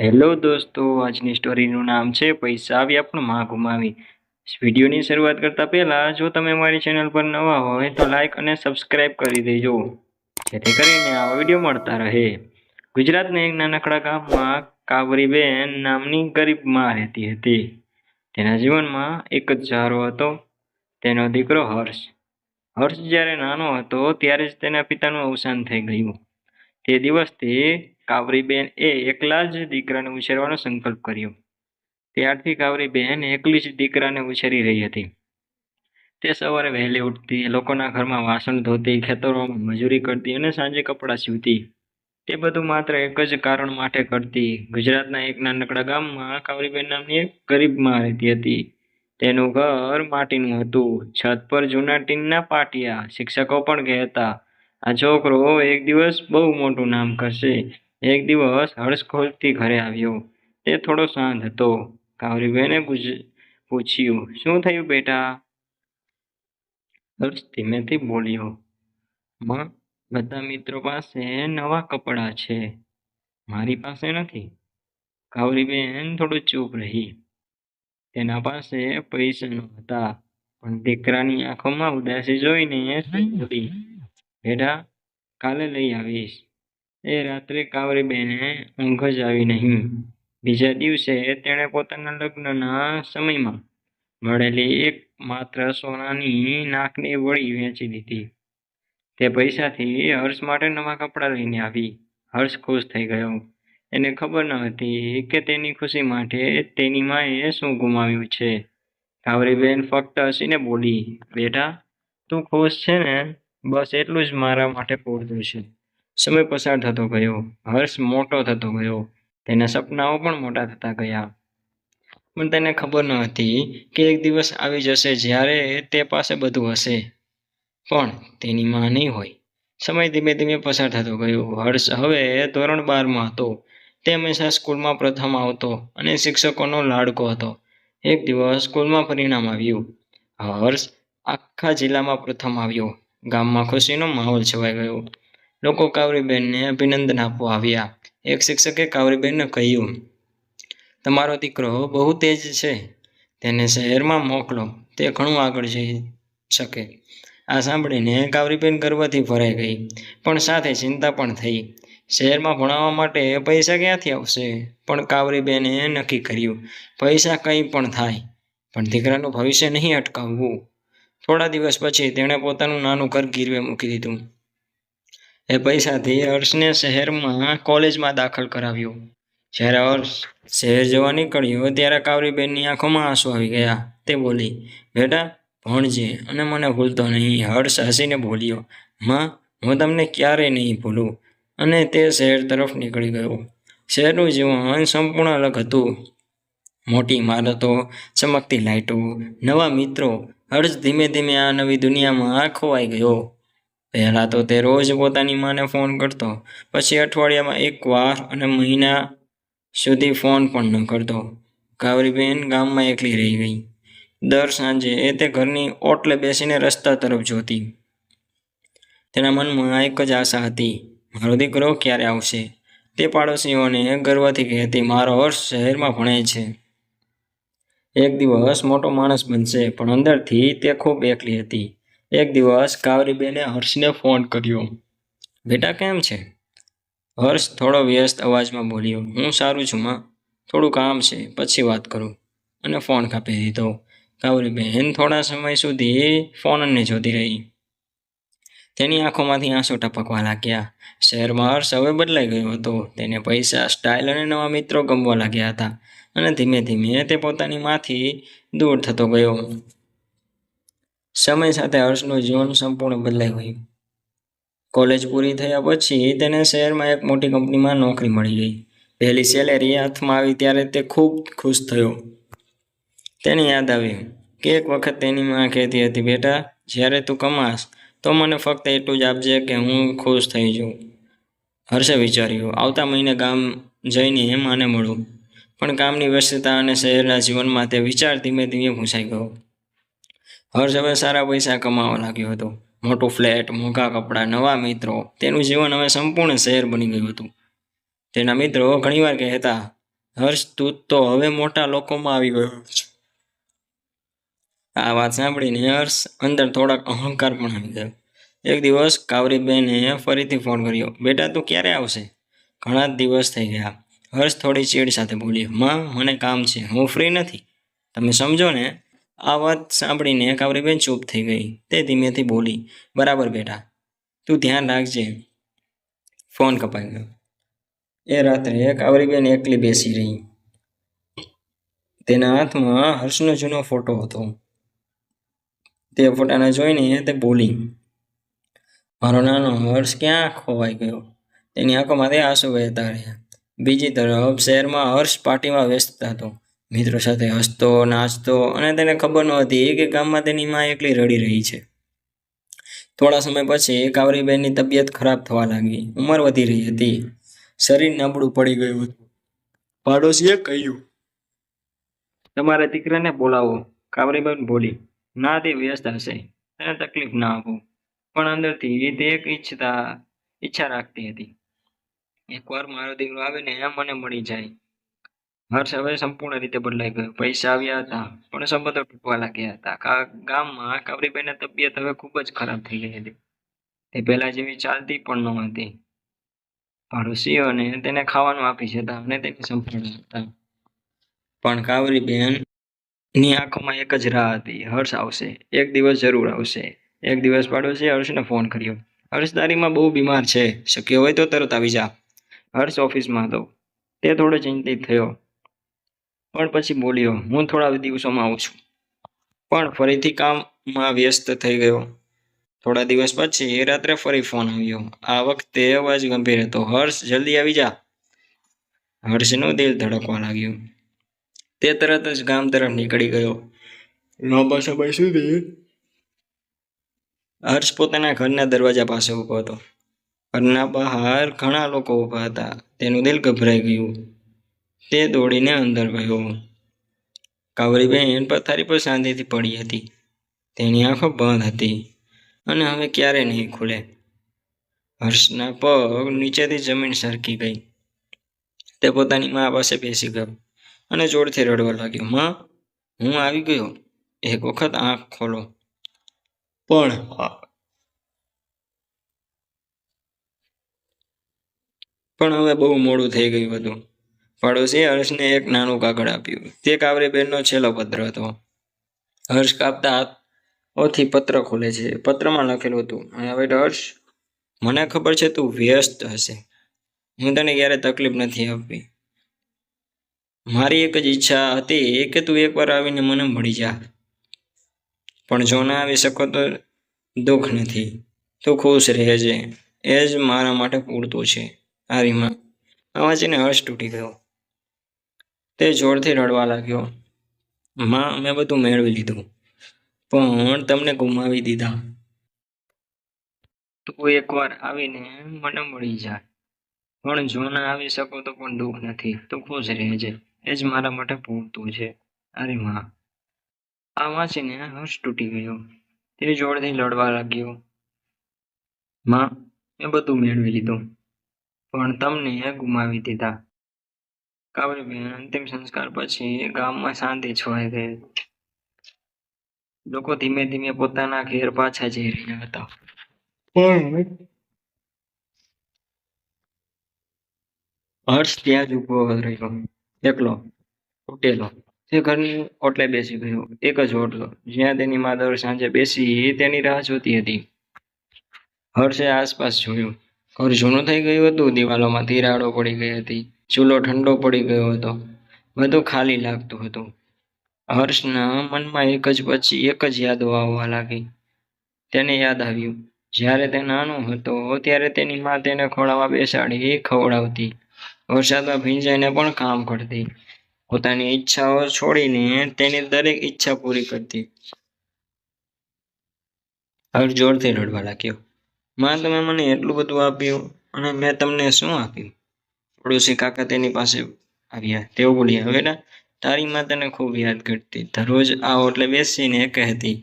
Hello દોસ્તો, આજની સ્ટોરીનું નામ છે પૈસા આવ્યા પણ માં ગુમાવી. વિડીયોની શરૂઆત કરતા પહેલા જો તમે મારી ચેનલ પર નવા હોય તો લાઈક અને સબસ્ક્રાઇબ કરી દેજો, જેથી કરીને આવા વિડીયો મળતા રહે. ગુજરાતના એક નાનકડા ગામમાં કાવરીબેન નામની ગરીબ માં રહેતી હતી. તેના જીવનમાં એક જ સહારો હતો, તેનો દીકરો હર્ષ. હર્ષ જ્યારે નાનો હતો ત્યારે જ તેના પિતાનું અવસાન થઈ ગયું. તે દિવસથી કાવરીબેન એકલા જ દીકરાને ઉછેરવાનો સંકલ્પ કર્યો. ત્યારથી કાવરીબેન એકલી જ દીકરાને ઉછેરી રહી હતી. તે સવારે વહેલી ઉઠતી, લોકોના ઘરમાં વાસણ ધોતી, ખેતરોમાં મજૂરી કરતી અને સાંજે કપડાં સીવતી. તે બધું માત્ર એક જ કારણ માટે કરતી. ગુજરાતના એક નાનકડા ગામમાં કાવરીબેન નામની એક ગરીબ માં રહેતી હતી. તેનું ઘર માટીનું હતું. છત પર જૂના ટીનના પાટિયા. શિક્ષકો પણ કહેતા, આ છોકરો એક દિવસ બહુ મોટું નામ કરશે. એક દિવસ હર્ષ સ્કૂલથી ઘરે આવ્યો. તે થોડો શાંત હતો. કાવરીબેને પૂછ્યું, શું થયું બેટા? હર્ષ ધીમેથી બોલ્યો, માં, બધા મિત્રો પાસે નવા કપડાં છે, મારી પાસે નથી. કાવરીબેન થોડું ચૂપ રહી. તેના પાસે પૈસા નહોતા, પણ દીકરાની આંખોમાં ઉદાસી જોઈને બોલી, બેટા, કાલે લઈ આવીશ. એ રાત્રે કાવરીબેને ઊંઘ જ આવી નહીં. બીજા દિવસે તેણે પોતાના લગ્નના સમયમાં મળેલી એક માત્ર સોનાની નાકની વળી વેચી દીધી. તે પૈસાથી હર્ષ માટે નવા કપડાં લઈને આવી. હર્ષ ખુશ થઈ ગયો. એને ખબર ન હતી કે તેની ખુશી માટે તેની માએ શું ગુમાવ્યું છે. કાવરીબેન ફક્ત હસીને બોલી, બેટા, તું ખુશ છે ને? બસ એટલું જ મારા માટે પૂરતું છે. સમય પસાર થતો ગયો. હર્ષ મોટો થતો ગયો. તેના સપનાઓ પણ મોટા થતા ગયા. પણ તેને ખબર ન હતી કે એક દિવસ આવી જશે જ્યારે તે પાસે બધું હશે, પણ તેની માં નહીં હોય. સમય ધીમે ધીમે પસાર થતો ગયો. હર્ષ હવે ધોરણ 12માં હતો. તે હંમેશા સ્કૂલમાં પ્રથમ આવતો અને શિક્ષકોનો લાડકો હતો. એક દિવસ સ્કૂલમાં પરિણામ આવ્યું. હર્ષ આખા જિલ્લામાં પ્રથમ આવ્યો. ગામમાં ખુશીનો માહોલ છવાઈ ગયો. લોકો કાવરીબેનને અભિનંદન આપવા આવ્યા. એક શિક્ષકે કાવરીબેનને કહ્યું, તમારો દીકરો બહુ તેજ છે, તેને શહેરમાં મોકલો, તે ઘણું આગળ જઈ શકે. આ સાંભળીને કાવરીબેન ગર્વથી ભરાઈ ગઈ, પણ સાથે ચિંતા પણ થઈ. શહેરમાં ભણાવવા માટે પૈસા ક્યાંથી આવશે? પણ કાવરીબેને નક્કી કર્યું, પૈસા કંઈ પણ થાય, પણ દીકરાનું ભવિષ્ય નહીં અટકાવવું. થોડા દિવસ પછી તેણે પોતાનું નાનું ઘર ગીરવે મૂકી દીધું. એ પૈસાથી હર્ષને શહેરમાં કોલેજમાં દાખલ કરાવ્યો. જ્યારે હર્ષ શહેર જવા નીકળ્યો ત્યારે કાવરીબેનની આંખોમાં આંસુ આવી ગયા. તે બોલી, બેટા, ભણજે અને મને ભૂલતો નહીં. હર્ષ હસીને બોલ્યો, માં, હું તમને ક્યારેય નહીં ભૂલું. અને તે શહેર તરફ નીકળી ગયો. શહેરનું જીવન સંપૂર્ણ અલગ હતું. મોટી ઇમારતો, ચમકતી લાઇટો, નવા મિત્રો. હર્ષ ધીમે ધીમે આ નવી દુનિયામાં ખોવાઈ ગયો. પહેલાં તો તે રોજ પોતાની માને ફોન કરતો, પછી અઠવાડિયામાં એકવાર અને મહિના સુધી ફોન પણ ન કરતો. કાવરીબેન ગામમાં એકલી રહી ગઈ. દર સાંજે તે ઘરની ઓટલે બેસીને રસ્તા તરફ જોતી. તેના મનમાં એક જ આશા હતી, મારો દીકરો ક્યારે આવશે? તે પાડોશીઓને ગર્વથી કહેતી, મારો હર્ષ શહેરમાં ભણે છે, એક દિવસ મોટો માણસ બનશે. પણ અંદરથી તે ખૂબ એકલી હતી. એક દિવસ કાવરીબેને હર્ષને ફોન કર્યો. બેટા, કેમ છે? હર્ષ થોડો વ્યસ્ત અવાજમાં બોલ્યો, હું સારું છું માં, થોડું કામ છે, પછી વાત કરું, અને ફોન કાપી દીધો. કાવરીબેન થોડા સમય સુધી ફોનને જોતી રહી. તેની આંખોમાંથી આંસુ ટપકવા લાગ્યા. શહેરમાં હર્ષ હવે બદલાઈ ગયો હતો. તેને પૈસા, સ્ટાઇલ અને નવા મિત્રો ગમવા લાગ્યા હતા. અને ધીમે ધીમે તે પોતાની માંથી દૂર થતો ગયો. સમય સાથે હર્ષનું જીવન સંપૂર્ણ બદલાઈ ગયું. કોલેજ પૂરી થયા પછી તેને શહેરમાં એક મોટી કંપનીમાં નોકરી મળી ગઈ. પહેલી સેલેરી હાથમાં આવી ત્યારે તે ખૂબ ખુશ થયો. તેને યાદ આવ્યું કે એક વખત તેની માં કહેતી હતી, બેટા, જ્યારે તું કમાશ તો મને ફક્ત એટલું જ આપજે કે હું ખુશ થઈ જાઉં. હર્ષે વિચાર્યું, આવતા મહિને ગામ જઈને માને મળું. પણ કામની વ્યસ્તતા અને શહેરના જીવનમાં તે વિચાર ધીમે ધીમે ભૂંસાઈ ગયો. હર્ષ હવે સારા પૈસા કમાવા લાગ્યો હતો. મોટું ફ્લેટ, મોંઘા કપડાં, નવા મિત્રો. તેનું જીવન હવે સંપૂર્ણ શહેર બની ગયું હતું. તેના મિત્રો ઘણીવાર કહેતા, હર્ષ, તું તો હવે મોટા લોકોમાં આવી ગયો છે. આ વાત સાંભળીને હર્ષ અંદર થોડાક અહંકાર પણ આવી ગયો. એક દિવસ કાવરીબેને ફરીથી ફોન કર્યો. બેટા, તું ક્યારે આવશે? ઘણા દિવસ થઈ ગયા. હર્ષ થોડી ચીડ સાથે બોલ્યો. માં, મને કામ છે, હું ફ્રી નથી. તમે સમજો ને. આ વાત સાંભળીને કાવરીબેન ચૂપ થઈ ગઈ. તે ધીમેથી બોલી. બરાબર બેટા, તું ધ્યાન રાખજે. ફોન કપાઈ ગયો. એ રાત્રે કાવરીબેન એકલી બેસી રહી. તેના હાથમાં હર્ષનો જૂનો ફોટો હતો. તે ફોટાને જોઈને તે બોલી. મારો નાનો હર્ષ ક્યાં ખોવાઈ ગયો? તેની આંખોમાંથી આંસુ વહેતા રહ્યા. બીજી તરફ શહેરમાં હર્ષ પાર્ટીમાં વ્યસ્ત હતો. મિત્રો સાથે હસતો, નાચતો, અને તેને ખબર નહોતી કે ગામમાં તેની માં એકલી રડી રહી છે. થોડા સમય પછી કાવરીબેનની તબિયત ખરાબ થવા લાગી. ઉંમર વધી રહી હતી. શરીર નબળું પડી ગયું હતું. પાડોશીએ કહ્યું, તમારા દીકરાને બોલાવો. કાવરીબેન બોલી. ના, તે વ્યસ્ત હશે, તેને તકલીફ ના આપો. પણ અંદરથી તે એક ઈચ્છા રાખતી હતી. એકવાર મારો દીકરો આવે ને મને મળી જાય. હર્ષ હવે સંપૂર્ણ રીતે બદલાઈ ગયો. પૈસા આવ્યા હતા, પણ સંબંધો તૂટવા લાગ્યા હતા. ગામમાં કાવરીબેનની તબિયત હવે ખૂબ જ ખરાબ થઈ ગઈ હતી. તે પહેલા જેવી ચાલતી પણ ન હતી. પાડોશીઓને તેને ખાવાનું આપી જતા અને તેની સંભાળ રાખતા. પણ કાવરીબેન ની આંખોમાં એક જ રાહ હતી. હર્ષ આવશે, એક દિવસ જરૂર આવશે. એક દિવસ પાડોશીએ હર્ષને ફોન કર્યો. હર્ષ, તારી માં બહુ બીમાર છે, શક્ય હોય તો તરત આવી જા. હર્ષ ઓફિસમાં હતો. તે થોડો ચિંતિત થયો, પણ પછી બોલ્યો, હું થોડા દિવસોમાં આવું છું. પણ ફરીથી કામમાં વ્યસ્ત થઈ ગયો. થોડા દિવસ પછી રાત્રે ફરી ફોન આવ્યો. આ વખતે અવાજ ગંભીર હતો. હર્ષ, જલ્દી આવી જા. હર્ષનું દિલ ધડકવા લાગ્યું. તે તરત જ ગામ તરફ નીકળી ગયો. લાંબા સમય સુધી હર્ષ પોતાના ઘરના દરવાજા પાસે ઊભો હતો. ઘરના બહાર ઘણા લોકો ઊભા હતા. તેનું દિલ ગભરાઈ ગયું. તે દોડીને અંદર ગયો. કાવરીબેન પથારી પર શાંતિથી પડી હતી. તેની આંખો બંધ હતી અને હવે ક્યારે નહીં ખુલે. હર્ષના પગ નીચેથી જમીન સરકી ગઈ. તે પોતાની મા પાસે બેસી ગયો અને જોરથી રડવા લાગ્યો. માં, હું આવી ગયો, એક વખત આંખ ખોલો. પણ હવે બહુ મોડું થઈ ગયું હતું. પાડોશીએ હર્ષને એક નાનું કાગળ આપ્યું. તે કાવરીબેનનો છેલ્લો પત્ર હતો. હર્ષ કાપતા હાથોથી પત્ર ખોલે છે. પત્રમાં લખેલું હતું, હવે હર્ષ, મને ખબર છે તું વ્યસ્ત હશે. હું તને ક્યારે તકલીફ નથી આપી. મારી એક જ ઈચ્છા હતી કે તું એકવાર આવીને મને મળી જા. પણ જો ના આવી શકો તો દુઃખ નથી. તું ખુશ રહેજે, એ જ મારા માટે પૂરતું છે. આરીમાં આ વાંચીને હર્ષ તૂટી ગયો. તે જોરથી રડવા લાગ્યો. માં, મેં બધું મેળવી લીધું, પણ તમને ગુમાવી દીધા. તું એકવાર આવીને મને મળી જા. પણ જો ના આવી શકો તો પણ દુઃખ નથી. તું ખુશ રહેજે, એ જ મારા માટે પૂરતું છે. અરે માં. આ વાંચીને હર્ષ તૂટી ગયો. તે જોરથી લડવા લાગ્યો. માં, મેં બધું મેળવી લીધું, પણ તમને ગુમાવી દીધા. કાવરીબેન અંતિમ સંસ્કાર પછી ગામમાં શાંતિ છવાઈ ગઈ. લોકો ધીમે ધીમે પોતાના ઘેર પાછા જઈ રહ્યા હતા. પણ હર્ષ ત્યાં જ ઉભો રહ્યો, એકલો, તૂટેલો. તે ઘરની ઓટલે બેસી ગયો. એક જ ઓટલો, જ્યાં તેની મા દર સાંજે બેસી તેની રાહ જોતી હતી. હર્ષે આસપાસ જોયું. ઘર જૂનું થઈ ગયું હતું. દિવાલોમાં તિરાડો પડી ગઈ હતી. ચૂલો ઠંડો પડી ગયો હતો. બધું ખાલી લાગતું હતું. હર્ષના મનમાં એક જ યાદો આવવા લાગી. તેને યાદ આવ્યું, જ્યારે તે નાનો હતો ત્યારે તેની મા તેને ખોળામાં બેસાડી ખવડાવતી. વરસાદમાં ભીંજાઈને પણ કામ કરતી. પોતાની ઈચ્છાઓ છોડીને તેની દરેક ઈચ્છા પૂરી કરતી. હર્ષ જોરથી રડવા લાગ્યો. માં, તમે મને એટલું બધું આપ્યું અને મેં તમને શું આપ્યું? પડોશી કાકા તેની પાસે આવ્યા. તેઓ બોલ્યા, બેટા, તારી માં તને ખૂબ યાદ કરતી. દરરોજ આ ઓટલે બેસીને કહેતી,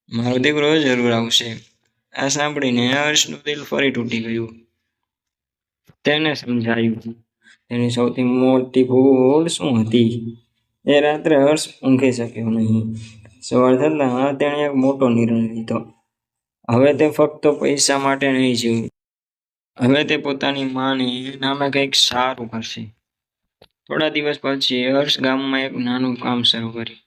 મારો દીકરો જરૂર આવશે. આ સાંભળીને હર્ષનું દિલ ફરી તૂટી ગયું. તેને સમજાયું તેની સૌથી મોટી ભૂલ શું હતી? એ રાત્રે હર્ષ ઊંઘી શક્યો નહીં. સવાર થતાં તેણે એક મોટો નિર્ણય લીધો. હવે તે ફક્ત પૈસા માટે નહીં જીવ્યું. હવે તે પોતાની માને નામે કંઈક સારું કરશે. થોડા દિવસ પછી હર્ષ ગામમાં એક નાનું કામ શરૂ કર્યું.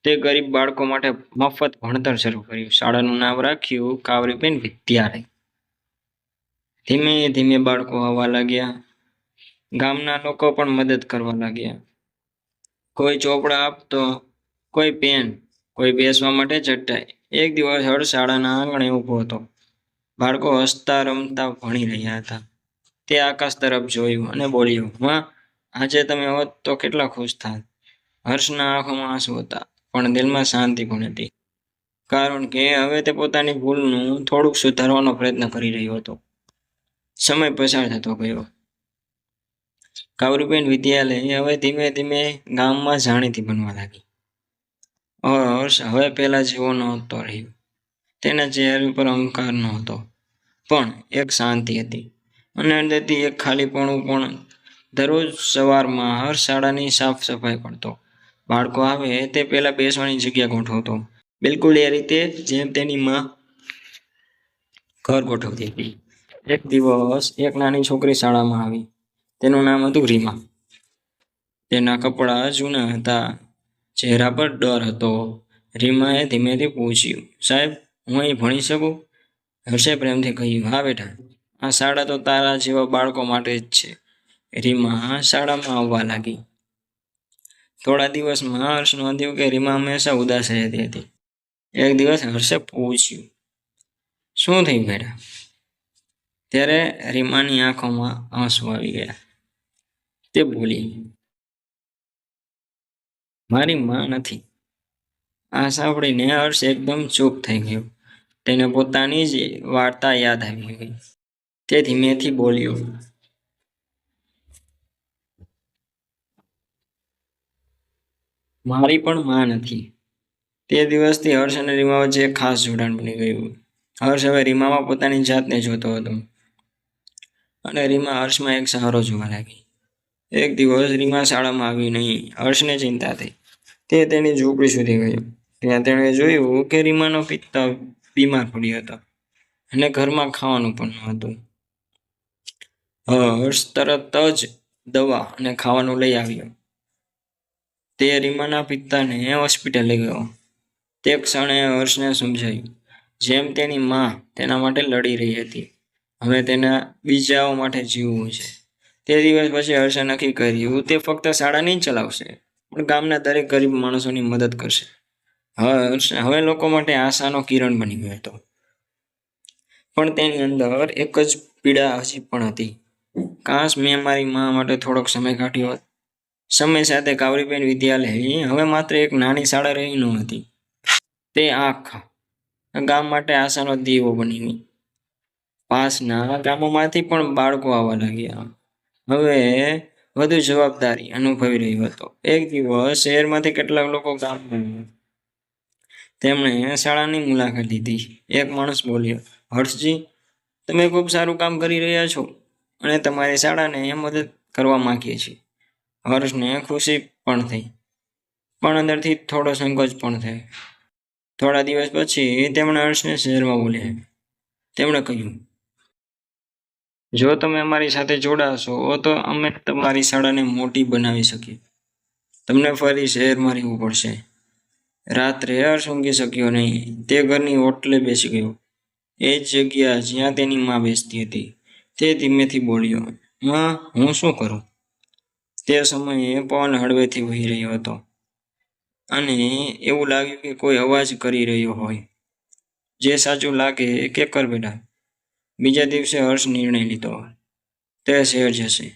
તે ગરીબ બાળકો માટે મફત ભણતર શરૂ કર્યું. શાળાનું નામ રાખ્યું કાવરીબેન વિદ્યાલય. ધીમે ધીમે બાળકો આવવા લાગ્યા. ગામના લોકો પણ મદદ કરવા લાગ્યા. કોઈ ચોપડા આપતો, કોઈ પેન, કોઈ બેસવા માટે ચટાઈ. એક દિવસ હર્ષ શાળાના આંગણે ઊભો હતો. બાળકો હસતા રમતા ભણી રહ્યા હતા. તે આકાશ તરફ જોયું અને બોલ્યો, માં, આજે તમે હોત તો કેટલા ખુશ થાત. હર્ષના આંખોમાં આંસુ હતા, પણ દિલમાં શાંતિ પણ હતી. કારણ કે હવે તે પોતાની ભૂલનું થોડુંક સુધારવાનો પ્રયત્ન કરી રહ્યો હતો. સમય પસાર થતો ગયો. કાવરીબેન વિદ્યાલય હવે ધીમે ધીમે ગામમાં જાણીતી બનવા લાગી. હર્ષ હવે પહેલા જેવો નહોતો રહ્યો. તેના ચહેરા પર અહંકાર નહોતો, પણ એક શાંતિ હતી. અને અંદરથી એક ખાલીપણું પણ. દરરોજ સવારમાં હર્ષ શાળાની સાફ સફાઈ કરતો. બાળકો આવે તે પહેલા બેસવાની જગ્યા ગોઠવતો, બિલકુલ એ રીતે જેમ તેની માં ઘર ગોઠવતી હતી. એક દિવસ એક નાની છોકરી શાળામાં આવી. તેનું નામ હતું રીમા. તેના કપડાં જૂના હતા, ચહેરા પર ડર હતો. રીમાએ ધીમેથી પૂછ્યું, સાહેબ, હું અહીં ભણી શકું? હર્ષે પ્રેમથી કહ્યું, હા બેટા, આ શાળા તો તારા જેવા બાળકો માટે જ છે. રીમા શાળામાં આવવા લાગી. થોડા દિવસમાં હર્ષ નોંધ્યું કે રીમા હંમેશા ઉદાસ રહેતી હતી. એક દિવસ હર્ષે પૂછ્યું, શું થયું બેટા? ત્યારે રીમાની આંખોમાં આંસુ આવી ગયા. તે બોલી, મારી માં નથી. આ સાંભળીને હર્ષ એકદમ ચૂપ થઈ ગયો. તેને પોતાની જ વાર્તા યાદ આવી ગઈ. તે ધીમેથી બોલ્યો, મારી પણ માં નથી. તે દિવસથી હર્ષ અને રીમા વચ્ચે એક ખાસ જોડાણ બની ગયું. હર્ષ હવે રીમામાં પોતાની જાતને જોતો હતો અને રીમા હર્ષમાં એક સહારો જોવા લાગી. એક દિવસ રીમા શાળામાં આવી નહીં. હર્ષને ચિંતા થઈ. તે તેની ઝૂંપડી સુધી ગયો. ત્યાં તેણે જોયું કે રીમાનો પિતા બીમાર પડ્યો હતો અને ઘરમાં ખાવાનું પણ નહોતું. હર્ષ તરત જ દવા અને ખાવાનું લઈ આવ્યો. તે રીમાના પિતાને હોસ્પિટલે ગયો. તે ક્ષણે હર્ષને સમજાયું, જેમ તેની માં તેના માટે લડી રહી હતી, હવે તેના બીજાઓ માટે જીવવું છે. તે દિવસ પછી હર્ષે નક્કી કર્યું તે ફક્ત શાળા નહીં ચલાવશે, પણ ગામના દરેક ગરીબ માણસોની મદદ કરશે. હર્ષ હવે લોકો માટે આશાનો કિરણ બની ગયો હતો. પણ તેની અંદર એક જ પીડા હજી પણ હતી. કાશ મેં મારી માં માટે થોડોક સમય કાઢ્યો હોત. સમય સાથે કાવરીબેન વિદ્યાલય હવે માત્ર એક નાની શાળા રહી નહોતી. તે આખા ગામ માટે આશાનો દીવો બની ગઈ. પાસના ગામોમાંથી પણ બાળકો આવવા લાગ્યા. હવે વધુ જવાબદારી અનુભવી રહ્યો હતો. એક દિવસ શહેરમાંથી કેટલાક લોકો ગામમાં આવ્યા. તેમણે શાળાની મુલાકાત લીધી. એક માણસ બોલ્યો, હર્ષજી, તમે ખૂબ સારું કામ કરી રહ્યા છો અને તમારી શાળાને મદદ કરવા માંગીએ છીએ. હર્ષને ખુશી પણ થઈ, પણ અંદરથી થોડો સંકોચ પણ થયો. થોડા દિવસ પછી તેમણે હર્ષને શહેરમાં બોલ્યા. તેમણે કહ્યું, જો તમે અમારી સાથે જોડાશો તો અમે તમારી શાળાને મોટી બનાવી શકીએ. તમને ફરી શહેરમાં રહેવું પડશે. રાત્રે હર્ષ ઊંઘી શક્યો નહીં. તે ઘરની ઓટલે બેસી ગયો. એ જ જગ્યા જ્યાં તેની માં બેસતી હતી. તે ધીમેથી બોલ્યો, માં, હું શું કરું? તે સમયે પવન હળવેથી વહી રહ્યો હતો અને એવું લાગ્યું કે કોઈ અવાજ કરી રહ્યો હોય. જે સાચું લાગે કે કર બેટા. બીજા દિવસે હર્ષ નિર્ણય લીધો. તે શહેર જશે,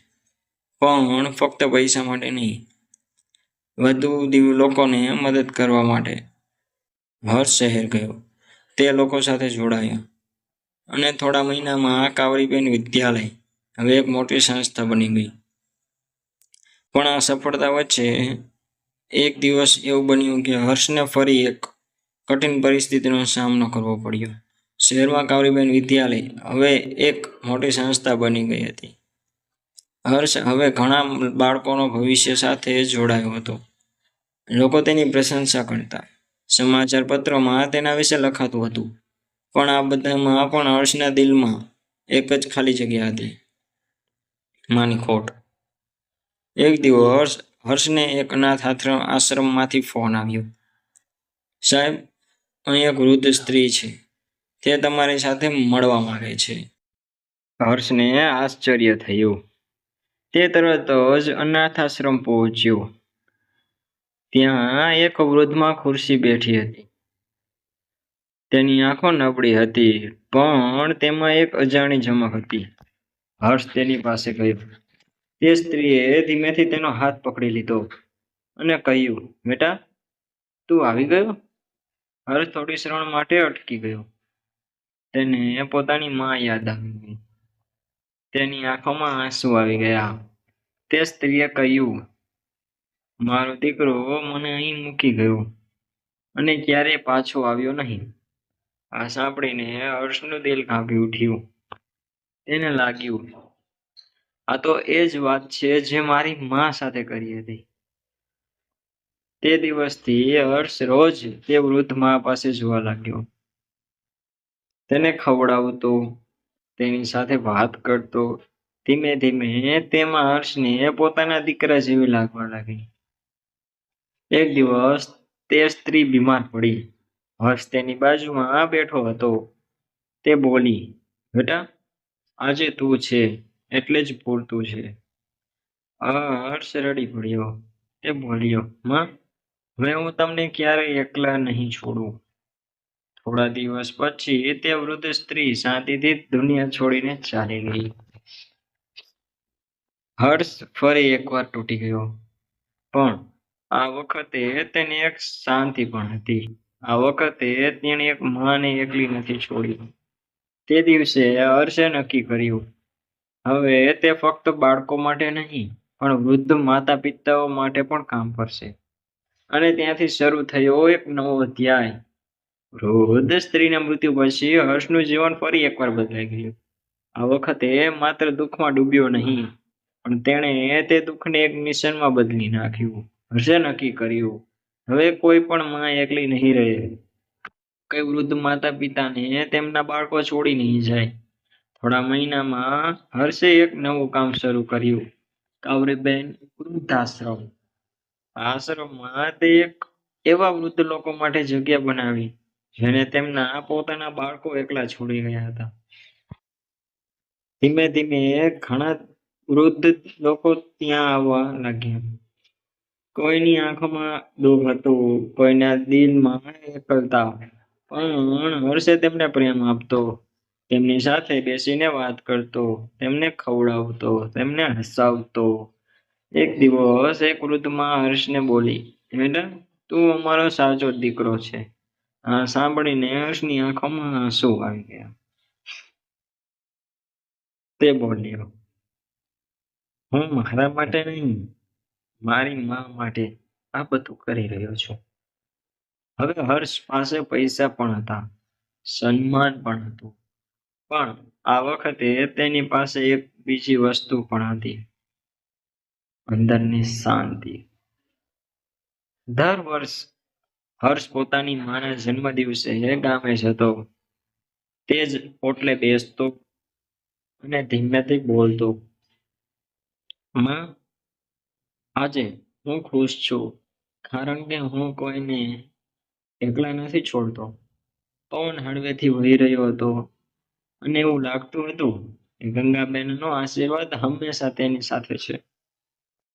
પણ ફક્ત પૈસા માટે નહીં, વધુ લોકોને મદદ કરવા માટે. હર્ષ શહેર ગયો. તે લોકો સાથે જોડાયા અને થોડા મહિનામાં કાવરીબેન વિદ્યાલય હવે એક મોટી સંસ્થા બની ગઈ. પણ આ સફળતા વચ્ચે એક દિવસ એવું બન્યું કે હર્ષને ફરી એક કઠિન પરિસ્થિતિનો સામનો કરવો પડ્યો. શહેરમાં કાવરીબેન વિદ્યાલય હવે એક મોટી સંસ્થા બની ગઈ હતી. હર્ષ હવે ઘણા બાળકોનો ભવિષ્ય સાથે જોડાયો હતો. લોકો તેની પ્રશંસા કરતા. સમાચાર પત્રોમાં તેના વિશે લખાતું હતું. પણ આ બધામાં પણ હર્ષના દિલમાં એક જ ખાલી જગ્યા હતી, માની ખોટ. એક દિવસ હર્ષને એક અનાથ આશ્રમમાંથી ફોન આવ્યો. સાહેબ, અહીં એક વૃદ્ધ સ્ત્રી છે. તે તમારી સાથે મળવા માંગે છે. હર્ષને આશ્ચર્ય થયું. તે તરત જ અનાથ આશ્રમ પહોંચ્યો. ત્યાં એક વૃદ્ધમાં ખુરશી બેઠી હતી. તેની આંખો નબળી હતી, પણ તેમાં એક અજાણી ચમક હતી. હર્ષ તેની પાસે ગયો. તે સ્ત્રીએ ધીમેથી તેનો હાથ પકડી લીધો અને કહ્યું, બેટા, તું આવી ગયો? હર્ષ થોડી ક્ષણ માટે અટકી ગયો. તેને પોતાની માં યાદ આવી ગઈ. તેની આંખોમાં આંસુ આવી ગયા. તે સ્ત્રીએ કહ્યું, મારો દીકરો મને અહીં મૂકી ગયો અને ક્યારેય પાછો આવ્યો નહીં. આ સાંભળીને હર્ષનું દિલ કાંપી ઉઠ્યું. તેને લાગ્યું, આ તો એ જ વાત છે જે મારી માં સાથે કરી હતી. તે દિવસથી હર્ષ રોજ તે વૃદ્ધ માં પાસે જોવા લાગ્યો. તેને ખવડાવતો, તેની સાથે વાત કરતો. ધીમે ધીમે તેમાં હર્ષને પોતાના દીકરા જેવી લાગવા લાગી. એક દિવસ તે સ્ત્રી બીમાર પડી. હર્ષ તેની બાજુમાં બેઠો હતો. તે બોલી, બેટા, આજે તું છે એટલે જ પૂરતું છે. હર્ષ રડી પડ્યો. તે બોલ્યો, માં, હવે હું તમને ક્યારેય એકલા નહીં છોડું. થોડા દિવસ પછી તે વૃદ્ધ સ્ત્રી શાંતિથી દુનિયા છોડીને ચાલી ગઈ. હર્ષ ફરી એકવાર તૂટી ગયો. પણ આ વખતે તેને એક શાંતિ પણ હતી. આ વખતે તેણે એક માને એકલી નથી છોડી. તે દિવસે હર્ષે નક્કી કર્યું, હવે તે ફક્ત બાળકો માટે નહીં, પણ વૃદ્ધ માતા પિતાઓ માટે પણ કામ કરશે. અને ત્યાંથી શરૂ થયો એક નવો અધ્યાય. વૃદ્ધ સ્ત્રીના મૃત્યુ પછી હર્ષનું જીવન ફરી એકવાર બદલાઈ ગયું. આ વખતે માત્ર દુઃખમાં ડૂબ્યો નહીં, પણ તેણે તે દુઃખને એક મિશનમાં બદલી નાખ્યું. હર્ષે નક્કી કર્યું, હવે કોઈ પણ માં એકલી નહીં રહે. કઈ વૃદ્ધ માતા પિતાને તેમના બાળકો છોડી નહીં જાય. થોડા મહિનામાં હર્ષે એક નવું કામ શરૂ કર્યું. કાવરીબેન વૃદ્ધાશ્રમ. આશ્રમમાં તે એક એવા વૃદ્ધ લોકો માટે જગ્યા બનાવી જેને તેમના પોતાના બાળકો એકલા છોડી ગયા હતા. ધીમે ધીમે ઘણા વૃદ્ધ લોકો ત્યાં આવવા લાગ્યા. કોઈની આંખોમાં દુઃખ હતું, કોઈના દિલમાં એકલતા. પણ હર્ષે તેમને પ્રેમ આપતો, તેમની સાથે બેસીને વાત કરતો, તેમને ખવડાવતો, તેમને હસાવતો. એક દિવસ એક વૃદ્ધ માં હર્ષને બોલી, બેટા, તું અમારો સાચો દીકરો છે. આ સાંભળીને હર્ષની આંખોમાં આંસુ આવી ગયા. તે બોલ્યો, હું મારા માટે નહીં, મારી માં માટે આ બધું કરી રહ્યો છું. હવે હર્ષ પાસે પૈસા પણ હતા, સન્માન પણ હતું, પણ આ વખતે તેની પાસે એક બીજી વસ્તુ પણ હતી, અંદરની શાંતિ. દર વર્ષ હર્ષ પોતાની માના જન્મદિવસે ગામે જતો. તે જ ઓટલે બેસતો અને ધીમેથી બોલતો, માં, આજે હું ખુશ છું, કારણ કે હું કોઈને એકલા નથી છોડતો. પવન હળવેથી વહી રહ્યો હતો અને એવું લાગતું હતું કે ગંગાબેનનો આશીર્વાદ હંમેશા તેની સાથે છે.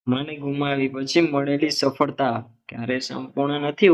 મને ગુમાવી પછી મળેલી સફળતા ક્યારે સંપૂર્ણ નથી હોતી.